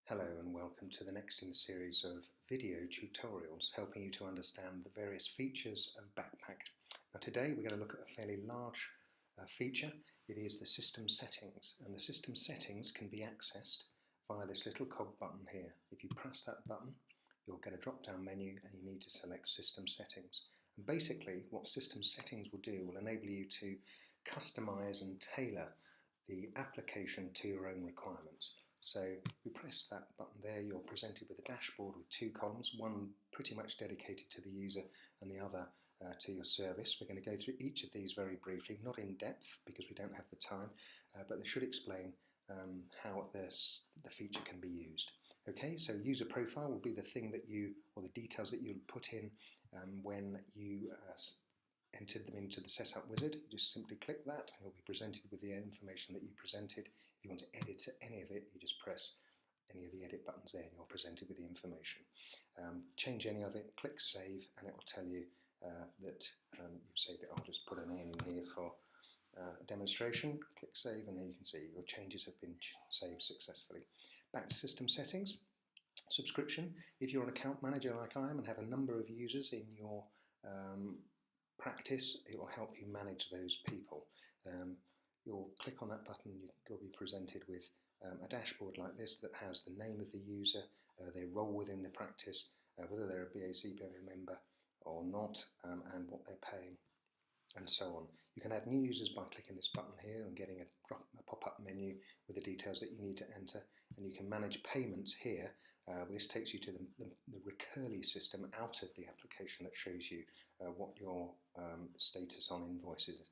Hello and welcome to the next in a series of video tutorials helping you to understand the various features of Bacpac. Now today we're going to look at a fairly large feature. It is the system settings, and the system settings can be accessed via this little cog button here. If you press that button you'll get a drop down menu and you need to select system settings. And basically what system settings will do will enable you to customize and tailor the application to your own requirements. So if you press that button there, you're presented with a dashboard with two columns, one pretty much dedicated to the user and the other to your service. We're going to go through each of these very briefly, not in depth because we don't have the time, but they should explain how the feature can be used. Okay, so user profile will be the thing that you, or the details that you'll put in when you entered them into the setup wizard. You just simply click that and you'll be presented with the information that you presented. If you want to edit any of it, you just press any of the edit buttons there and you're presented with the information. Change any of it, click save, and it will tell you that you've saved it. I'll just put a name in here for a demonstration. Click save and then you can see your changes have been saved successfully. Back to system settings. Subscription. If you're an account manager like I am and have a number of users in your practice, it will help you manage those people. You'll click on that button, you'll be presented with a dashboard like this that has the name of the user, their role within the practice, whether they're a BACPA member or not, and what they're paying, and so on. You can add new users by clicking this button here and getting a pop-up menu with the details that you need to enter, and you can manage payments here. This takes you to the Recurly system out of the application that shows you what your status on invoices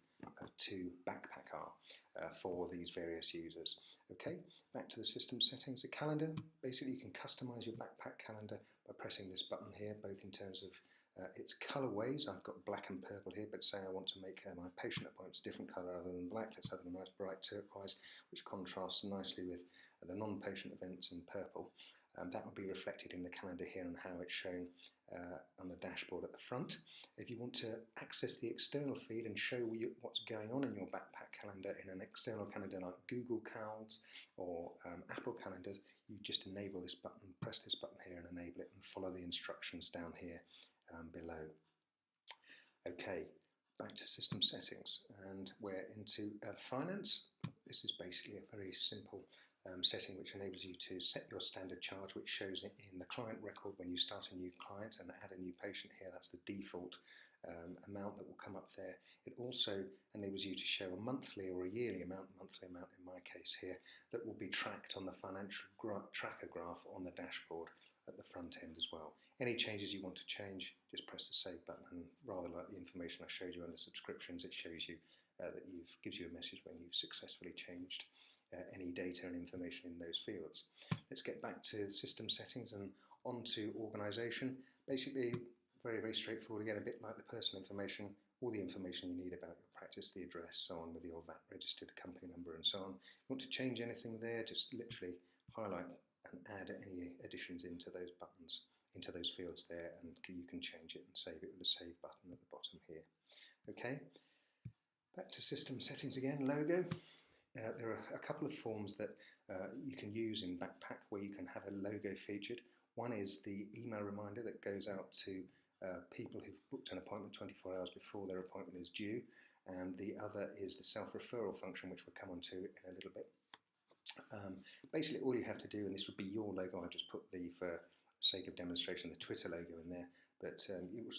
to Bacpac are for these various users. Okay, back to the system settings. The calendar, basically you can customize your Bacpac calendar by pressing this button here, both in terms of its colorways. I've got black and purple here, but say I want to make my patient appointments different color other than black. Let's have a nice bright turquoise, which contrasts nicely with the non-patient events in purple. That will be reflected in the calendar here and how it's shown on the dashboard at the front. If you want to access the external feed and show you what's going on in your Bacpac calendar in an external calendar like Google Calendars or Apple Calendars, you just enable this button, press this button here and enable it, and follow the instructions down here below. Okay, back to system settings, and we're into finance. This is basically a very simple setting which enables you to set your standard charge, which shows it in the client record when you start a new client and add a new patient here. That's the default amount that will come up there. It also enables you to show a monthly or a yearly amount, in my case here, that will be tracked on the financial tracker graph on the dashboard at the front end as well. Any changes you want to change, just press the save button, and rather like the information I showed you under subscriptions, it shows you gives you a message when you've successfully changed any data and information in those fields. Let's get back to system settings and onto organisation. Basically, very, very straightforward again, a bit like the personal information, all the information you need about your practice, the address, so on, with your VAT registered company number and so on. If you want to change anything there, just literally highlight and add any additions into those buttons, into those fields there, and you can change it and save it with the save button at the bottom here. Okay, back to system settings again, logo. There are a couple of forms that you can use in Bacpac where you can have a logo featured. One is the email reminder that goes out to people who've booked an appointment 24 hours before their appointment is due, and the other is the self-referral function, which we'll come on to in a little bit. Basically all you have to do, and this would be your logo, I just put for sake of demonstration the Twitter logo in there, but it would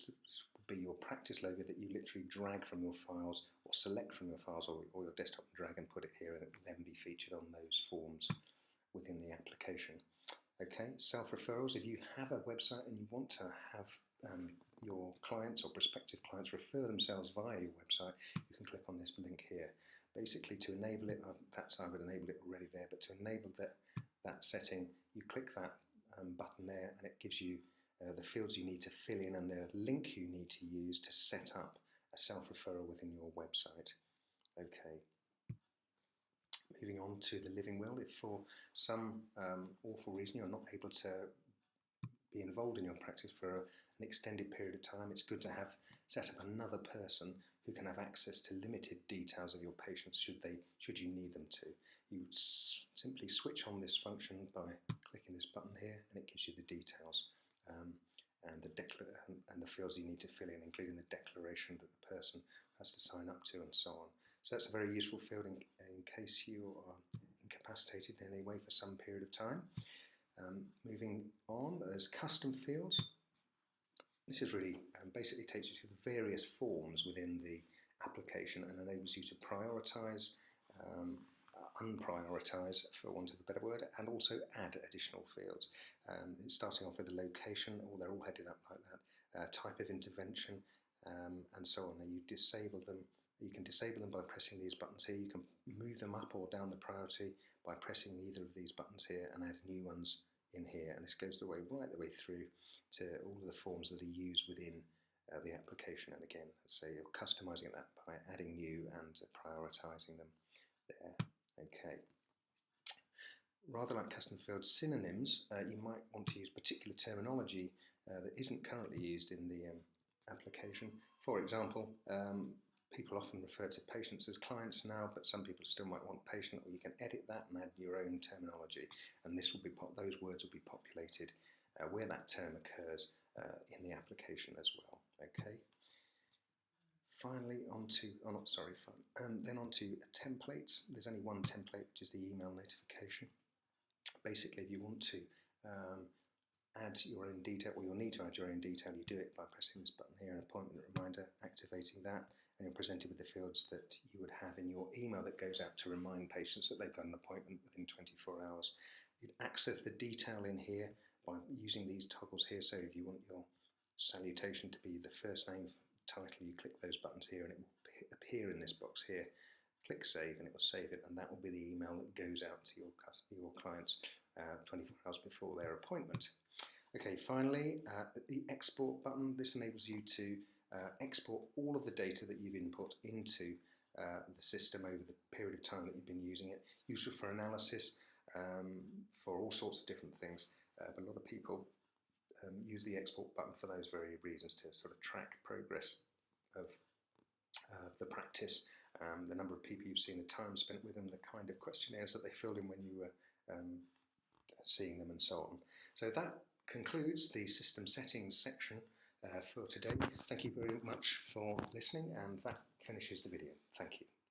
be your practice logo that you literally drag from your files or select from your files or your desktop and drag and put it here, and it will then be featured on those forms within the application. Okay, self-referrals. If you have a website and you want to have your clients or prospective clients refer themselves via your website, you can click on this link here. Basically to enable it, perhaps I would enable it already there, but to enable that setting, you click that button there and it gives you the fields you need to fill in and the link you need to use to set up a self-referral within your website. Okay. Moving on to the living will. If for some awful reason you're not able to be involved in your practice for an extended period of time, it's good to have set up another person who can have access to limited details of your patients should you need them to. You simply switch on this function by clicking this button here, and it gives you the details and the fields you need to fill in, including the declaration that the person has to sign up to and so on. So that's a very useful field in case you are incapacitated in any way for some period of time. Moving on, there's custom fields. This is really basically takes you through the various forms within the application and enables you to prioritise, unprioritise, for want of a better word, and also add additional fields. Starting off with the location, they're all headed up like that, type of intervention, and so on. Now you disable them. You can disable them by pressing these buttons here. You can move them up or down the priority by pressing either of these buttons here and add new ones in here. And this goes right the way through to all of the forms that are used within the application. And again, so you're customising that by adding new and prioritising them there. Okay. Rather like custom field synonyms, you might want to use particular terminology that isn't currently used in the application. For example, people often refer to patients as clients now, but some people still might want patient, or you can edit that and add your own terminology, and this will be those words will be populated where that term occurs in the application as well. Okay. Finally, then onto templates. There's only one template, which is the email notification. Basically, if you want to add your own detail, or you'll need to add your own detail, you do it by pressing this button here, an appointment reminder, activating that, and you're presented with the fields that you would have in your email that goes out to remind patients that they've got an appointment within 24 hours. You'd access the detail in here by using these toggles here. So if you want your salutation to be the first name title, you click those buttons here and it will appear in this box here. Click save and it will save it, and that will be the email that goes out to your clients 24 hours before their appointment. Okay, finally, the export button. This enables you to export all of the data that you've input into the system over the period of time that you've been using it. Useful for analysis, for all sorts of different things, but a lot of people use the export button for those very reasons, to sort of track progress of the practice, the number of people you've seen, the time spent with them, the kind of questionnaires that they filled in when you were seeing them, and so on. So that concludes the system settings section for today. Thank you very much for listening, and that finishes the video. Thank you.